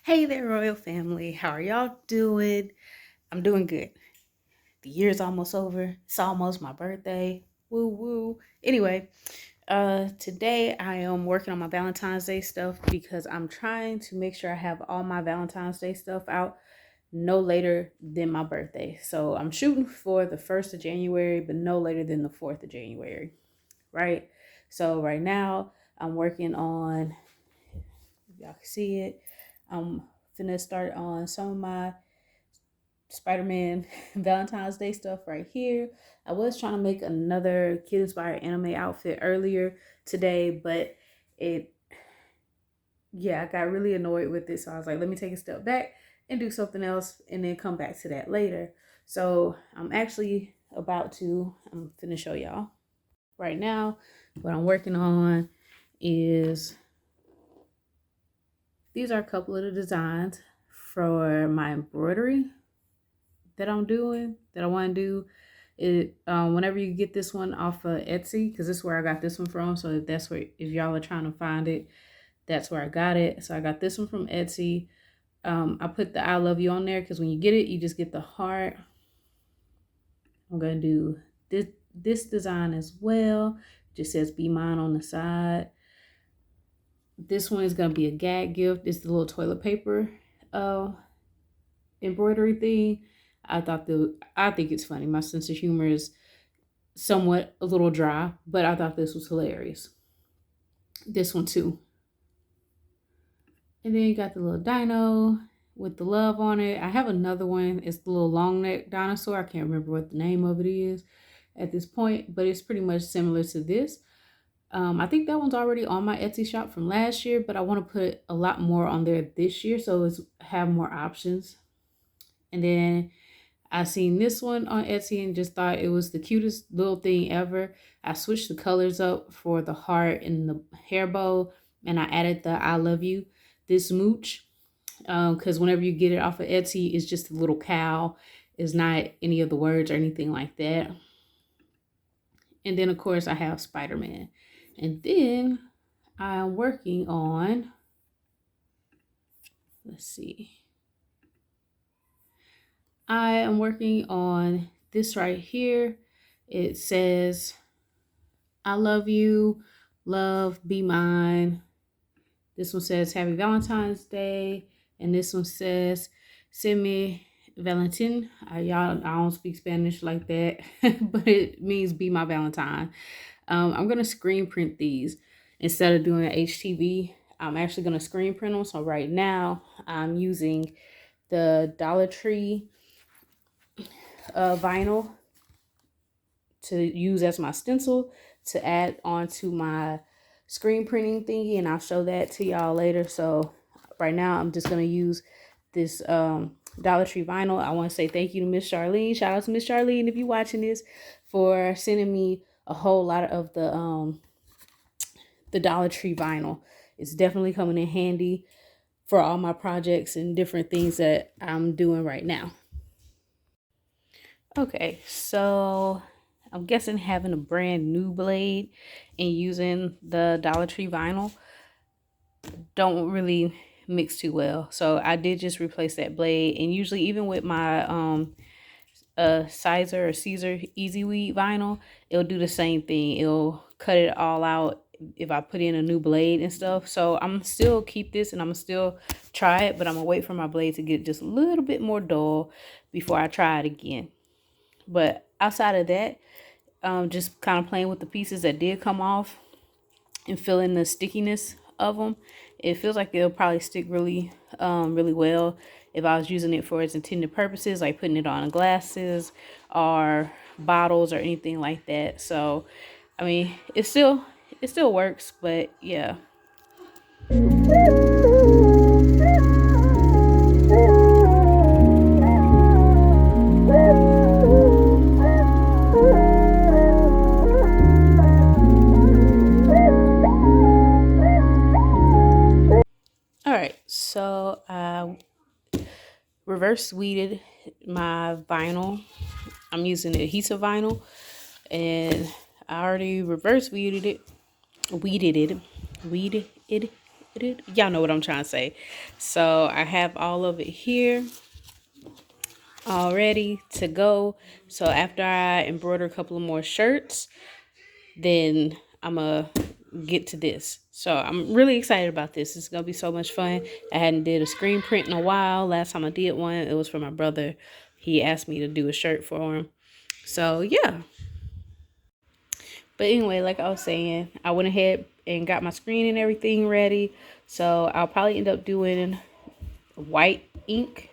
Hey there, royal family. How are y'all doing? I'm doing good. The year's almost over. It's almost my birthday. Woo woo. Anyway, today I am working on my Valentine's Day stuff because I'm trying to make sure I have all my Valentine's Day stuff out no later than my birthday. So I'm shooting for the 1st of January, but no later than the 4th of January, right? So right now I'm working on, if y'all can see it, I'm finna start on some of my Spider-Man Valentine's Day stuff right here. I was trying to make another kid-inspired anime outfit earlier today, but I got really annoyed with it. So I was like, let me take a step back and do something else and then come back to that later. So I'm actually I'm finna show y'all right now. What I'm working on is, these are a couple of the designs for my embroidery that I'm doing, that I want to do. It whenever you get this one off of Etsy, because this is where I got this one from. So if y'all are trying to find it, that's where I got it. So I got this one from Etsy. I put the I love you on there because when you get it, you just get the heart. I'm gonna do this design as well. It just says be mine on the side. This one is gonna be a gag gift. It's the little toilet paper embroidery thing. I think it's funny. My sense of humor is somewhat a little dry, but I thought this was hilarious. This one too. And then you got the little dino with the love on it. I have another one. It's the little long neck dinosaur. I can't remember what the name of it is at this point, but it's pretty much similar to this. I think that one's already on my Etsy shop from last year, but I want to put a lot more on there this year so it's have more options. And then I seen this one on Etsy and just thought it was the cutest little thing ever. I switched the colors up for the heart and the hair bow, and I added the I love you, this mooch. Because whenever you get it off of Etsy, it's just a little cow. It's not any of the words or anything like that. And then, of course, I have Spider-Man. And then I'm working on, let's see. I am working on this right here. It says, I love you, love, be mine. This one says, Happy Valentine's Day. And this one says, send me Valentine. I don't speak Spanish like that, but it means be my Valentine. I'm going to screen print these instead of doing an HTV. I'm actually going to screen print them. So right now I'm using the Dollar Tree vinyl to use as my stencil to add onto my screen printing thingy, and I'll show that to y'all later. So right now I'm just going to use this Dollar Tree vinyl. I want to say thank you to Miss Charlene. Shout out to Miss Charlene if you're watching this, for sending me a whole lot of the Dollar Tree vinyl. It's definitely coming in handy for all my projects and different things that I'm doing right now. Okay, so I'm guessing having a brand new blade and using the Dollar Tree vinyl don't really mix too well. So I did just replace that blade, and usually even with my Sizer or Caesar Easy Weed vinyl, it'll do the same thing. It'll cut it all out if I put in a new blade and stuff. So I'm still keep this and I'm still try it, but I'm gonna wait for my blade to get just a little bit more dull before I try it again. But outside of that, just kind of playing with the pieces that did come off and feeling the stickiness of them. It feels like it'll probably stick really well if I was using it for its intended purposes, like putting it on glasses or bottles or anything like that. So, I mean, it still works, but yeah. All right, so I reverse weeded my vinyl. I'm using the adhesive vinyl, and I already reverse weeded it. Y'all know what I'm trying to say. So I have all of it here all ready to go. So after I embroider a couple of more shirts, then I'm gonna get to this. So I'm really excited about this. It's gonna be so much fun. I hadn't did a screen print in a while. Last time I did one, it was for my brother. He asked me to do a shirt for him. So yeah. But anyway, like I was saying, I went ahead and got my screen and everything ready. So I'll probably end up doing white ink,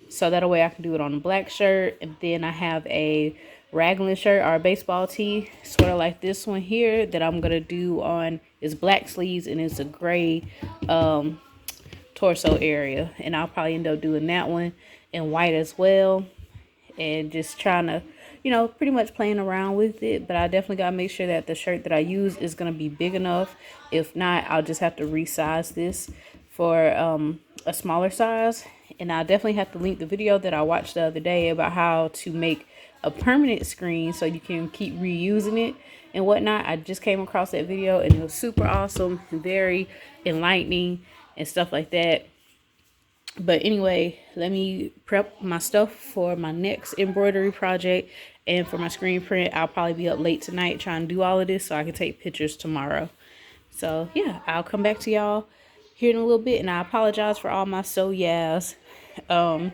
so that way I can do it on a black shirt. And then I have a raglan shirt or a baseball tee, sort of like this one here, that I'm gonna do on is black sleeves, and it's a gray torso area. And I'll probably end up doing that one in white as well, and just trying to, you know, pretty much playing around with it. But I definitely gotta make sure that the shirt that I use is gonna be big enough. If not, I'll just have to resize this for a smaller size. And I definitely have to link the video that I watched the other day about how to make a permanent screen so you can keep reusing it and whatnot. I just came across that video and it was super awesome, very enlightening and stuff like that. But anyway, let me prep my stuff for my next embroidery project. And for my screen print, I'll probably be up late tonight trying to do all of this so I can take pictures tomorrow. So yeah, I'll come back to y'all here in a little bit. And I apologize for all my so yeahs. I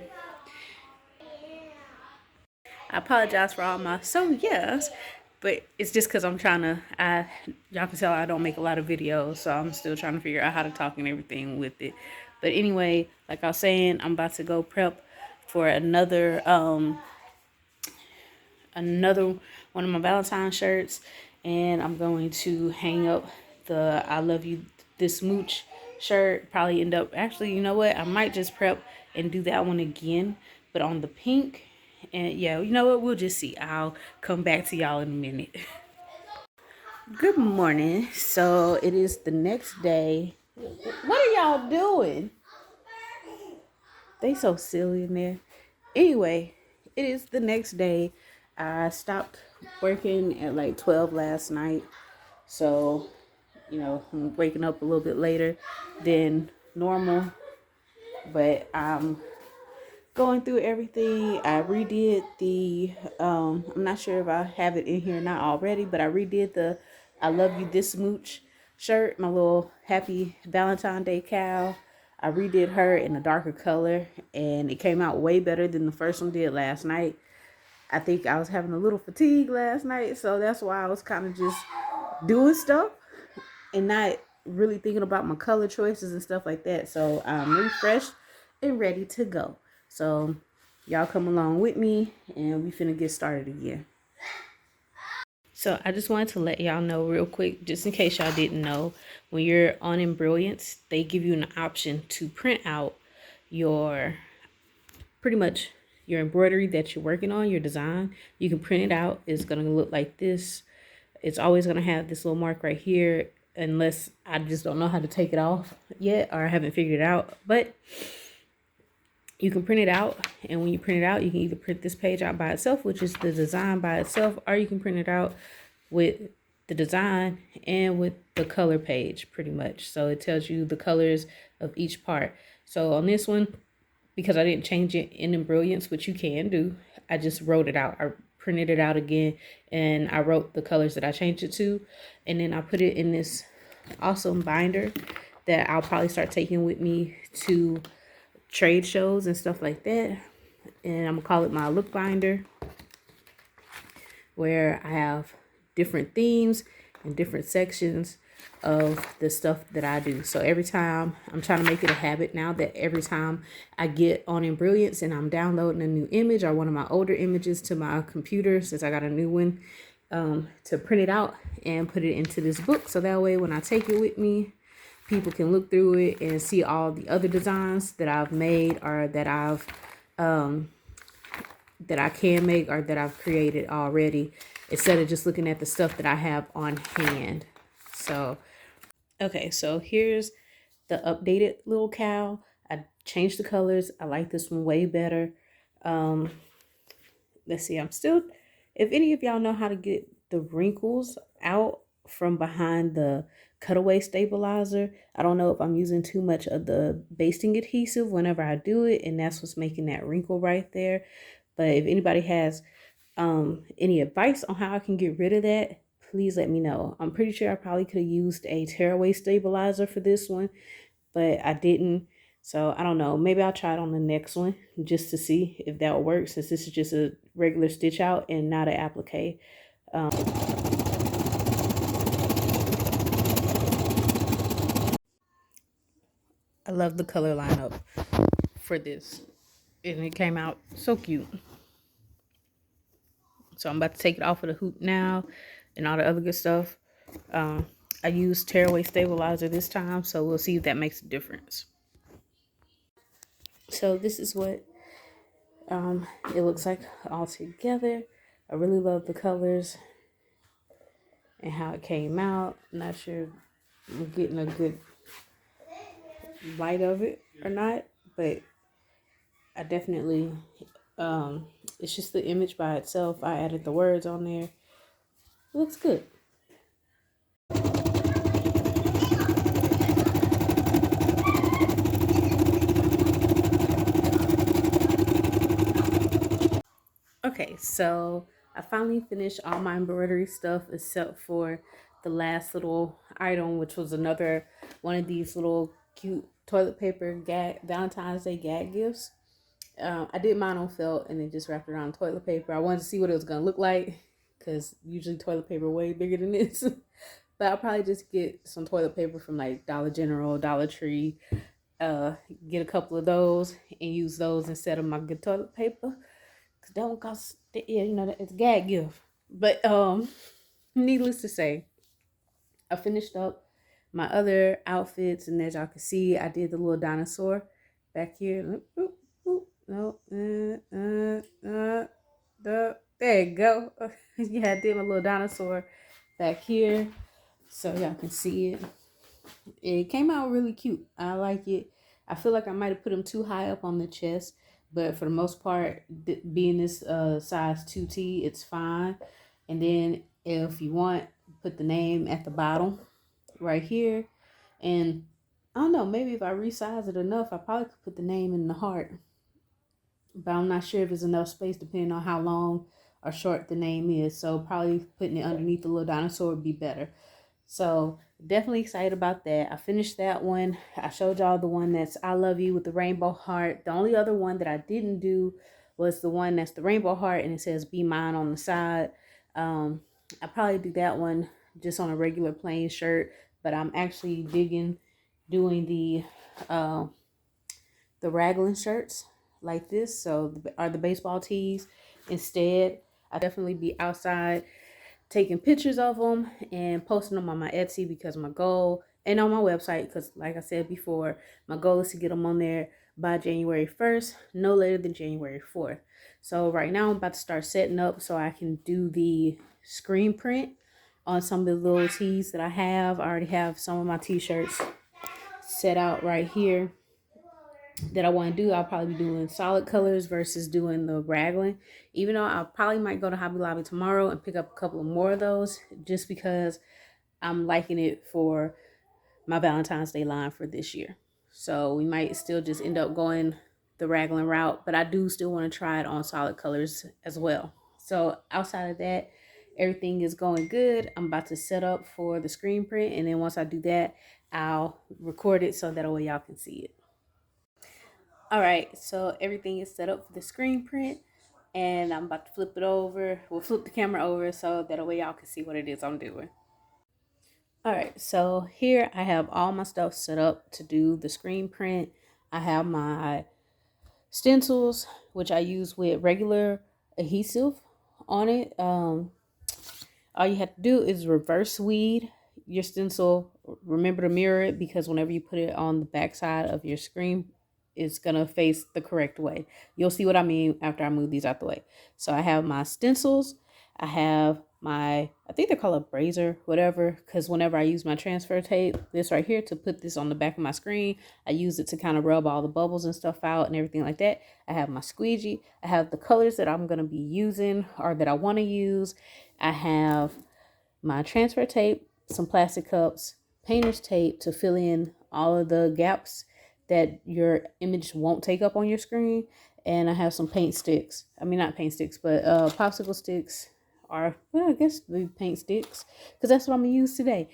apologize for all my so yes, but it's just because I'm trying to, y'all can tell I don't make a lot of videos, so I'm still trying to figure out how to talk and everything with it. But anyway, like I was saying, I'm about to go prep for another one of my Valentine shirts, and I'm going to hang up the I love you this mooch shirt. Probably end up, actually, you know what, I might just prep and do that one again, but on the pink. And yeah, you know what, we'll just see. I'll come back to y'all in a minute. Good morning. So it is the next day. What are y'all doing? They so silly in there. Anyway, it is the next day. I stopped working at like 12 last night. So, you know, I'm waking up a little bit later than normal. But I'm going through everything. I redid the, I'm not sure if I have it in here or not already, but I redid the I love you this smooch shirt, my little happy Valentine's Day cow. I redid her in a darker color, and it came out way better than the first one did last night. I think I was having a little fatigue last night, so that's why I was kind of just doing stuff and not really thinking about my color choices and stuff like that. So I'm refreshed and ready to go. So y'all come along with me and we finna get started again. So I just wanted to let y'all know real quick, just in case y'all didn't know, when you're on Embroiance, they give you an option to print out your, pretty much your embroidery that you're working on, your design. You can print it out. It's gonna look like this. It's always gonna have this little mark right here, unless I just don't know how to take it off yet, or I haven't figured it out. But you can print it out, and when you print it out, you can either print this page out by itself, which is the design by itself, or you can print it out with the design and with the color page, pretty much. So it tells you the colors of each part. So on this one, because I didn't change it in Embroiance, which you can do, I just wrote it out. I printed it out again, and I wrote the colors that I changed it to, and then I put it in this awesome binder that I'll probably start taking with me to trade shows and stuff like that. And I'm gonna call it my look binder, where I have different themes and different sections of the stuff that I do. So every time, I'm trying to make it a habit now that every time I get on Embroiance and I'm downloading a new image or one of my older images to my computer, since I got a new one, to print it out and put it into this book. So that way when I take it with me, people can look through it and see all the other designs that I've made, or that I've that I can make, or that I've created already, instead of just looking at the stuff that I have on hand. So okay, so here's the updated little cow. I changed the colors. I like this one way better. Let's see, I'm still, if any of y'all know how to get the wrinkles out from behind the cutaway stabilizer. I don't know if I'm using too much of the basting adhesive whenever I do it, and that's what's making that wrinkle right there. But if anybody has any advice on how I can get rid of that, please let me know. I'm pretty sure I probably could have used a tearaway stabilizer for this one, but I didn't. So I don't know. Maybe I'll try it on the next one just to see if that will work, since this is just a regular stitch out and not an applique. I love the color lineup for this, and it came out so cute. So I'm about to take it off of the hoop now and all the other good stuff. I used tearaway stabilizer this time, so we'll see if that makes a difference. So this is what it looks like all together. I really love the colors and how it came out. Not sure I'm getting a good light of it or not, but I definitely it's just the image by itself. I added the words on there. It looks good. Okay, so I finally finished all my embroidery stuff except for the last little item, which was another one of these little cute toilet paper Valentine's Day gag gifts. I did mine on felt and then just wrapped it around toilet paper. I wanted to see what it was gonna look like because usually toilet paper way bigger than this. But I'll probably just get some toilet paper from like Dollar General, Dollar Tree. Get a couple of those and use those instead of my good toilet paper. Cause that one costs, yeah, it's a gag gift. But needless to say, I finished up my other outfits, and as y'all can see, I did the little dinosaur back here. No, there you go. Yeah, I did my little dinosaur back here, so y'all can see it. It came out really cute. I like it. I feel like I might have put them too high up on the chest, but for the most part, being this size 2T, it's fine. And then if you want, put the name at the bottom right here. And I don't know, maybe if I resize it enough, I probably could put the name in the heart. But I'm not sure if there's enough space depending on how long or short the name is. So probably putting it underneath the little dinosaur would be better. So definitely excited about that. I finished that one. I showed y'all the one that's I love you with the rainbow heart. The only other one that I didn't do was the one that's the rainbow heart and it says be mine on the side. I probably do that one just on a regular plain shirt, but I'm actually digging doing the raglan shirts like this. So are the baseball tees instead. I definitely be outside taking pictures of them and posting them on my Etsy because my goal, and on my website, because like I said before, my goal is to get them on there by January 1st, no later than January 4th. So right now I'm about to start setting up so I can do the screen print on some of the little tees that I have. I already have some of my t-shirts set out right here that I want to do. I'll probably be doing solid colors versus doing the raglan, even though I probably might go to Hobby Lobby tomorrow and pick up a couple of more of those just because I'm liking it for my Valentine's Day line for this year. So we might still just end up going the raglan route, but I do still want to try it on solid colors as well. So outside of that, everything is going good. I'm about to set up for the screen print, and then once I do that, I'll record it so that way y'all can see it. All right, so everything is set up for the screen print, and I'm about to flip it over. We'll flip the camera over so that way y'all can see what it is I'm doing. All right, so here I have all my stuff set up to do the screen print. I have my stencils, which I use with regular adhesive on it. All you have to do is reverse weed your stencil. Remember to mirror it because whenever you put it on the back side of your screen, it's gonna face the correct way. You'll see what I mean after I move these out the way. So I have my stencils. I have my, I think they're called a brazier, whatever, because whenever I use my transfer tape, this right here, to put this on the back of my screen, I use it to kind of rub all the bubbles and stuff out and everything like that. I have my squeegee. I have the colors that I'm going to be using or that I want to use. I have my transfer tape, some plastic cups, painter's tape to fill in all of the gaps that your image won't take up on your screen. And I have some paint sticks. I mean, not paint sticks, but popsicle sticks, or, well, I guess the paint sticks, because that's what I'm gonna use today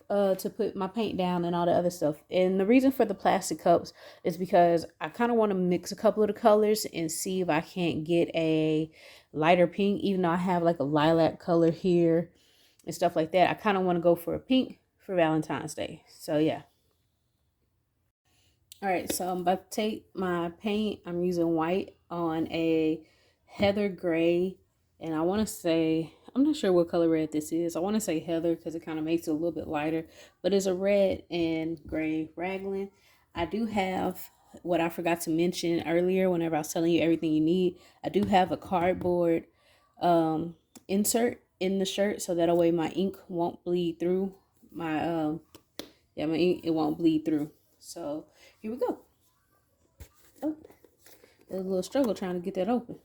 to put my paint down and all the other stuff. And the reason for the plastic cups is because I kind of want to mix a couple of the colors and see if I can't get a lighter pink, even though I have like a lilac color here and stuff like that. I kind of want to go for a pink for Valentine's Day. So yeah. All right, so I'm about to take my paint. I'm using white on a heather gray, and I want to say, I'm not sure what color red this is. I want to say heather because it kind of makes it a little bit lighter, but it's a red and gray raglan. I do have what I forgot to mention earlier whenever I was telling you everything you need. I do have a cardboard insert in the shirt, so that way my ink won't bleed through my my ink, it won't bleed through. So here we go. Oh, there's a little struggle trying to get that open.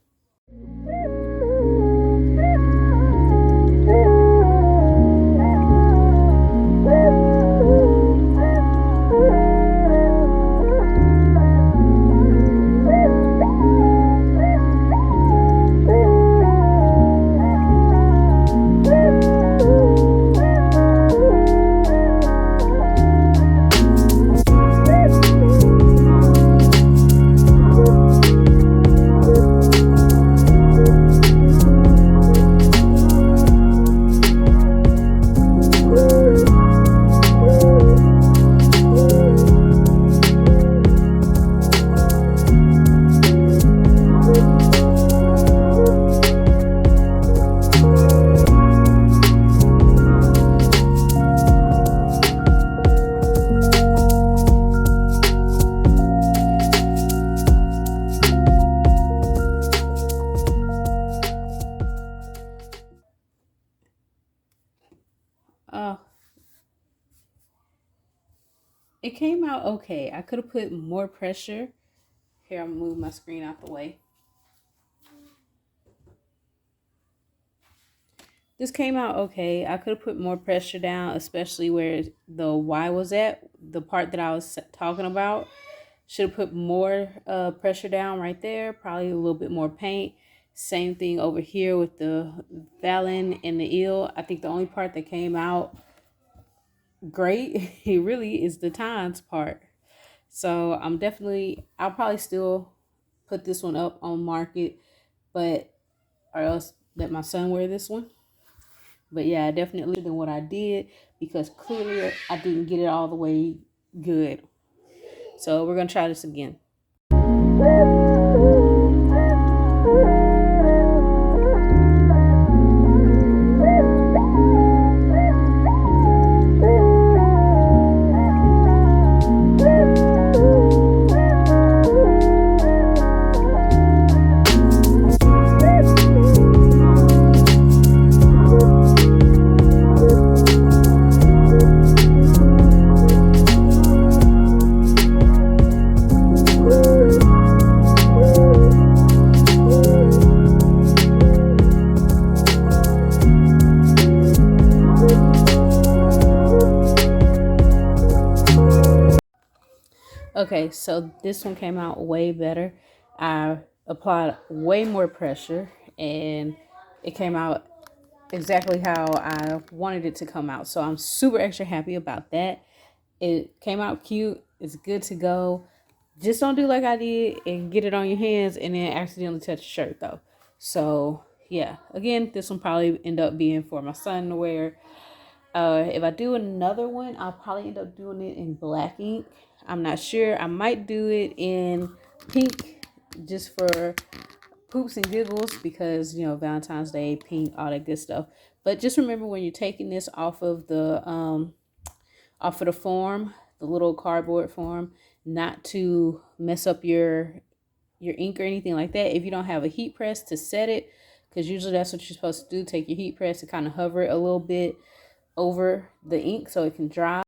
It came out okay. I could have put more pressure. Here, I'm gonna move my screen out the way. This came out okay. I could have put more pressure down, especially where the Y was at, the part that I was talking about. Should have put more pressure down right there, probably a little bit more paint. Same thing over here with the Valen and the eel. I think the only part that came out great, it really is the tines part. So I'll probably still put this one up on market, but or else let my son wear this one. But yeah, definitely than what I did, because clearly I didn't get it all the way good. So we're gonna try this again. Okay, so this one came out way better. I applied way more pressure and it came out exactly how I wanted it to come out. So I'm super extra happy about that. It came out cute. It's good to go. Just don't do like I did and get it on your hands and then accidentally touch the shirt though. So yeah, again, this one probably end up being for my son to wear. If I do another one, I'll probably end up doing it in black ink. I'm not sure. I might do it in pink just for poops and giggles because, you know, Valentine's Day, pink, all that good stuff. But just remember when you're taking this off of the form, the little cardboard form, not to mess up your ink or anything like that. If you don't have a heat press to set it, because usually that's what you're supposed to do, take your heat press and kind of hover it a little bit over the ink so it can dry.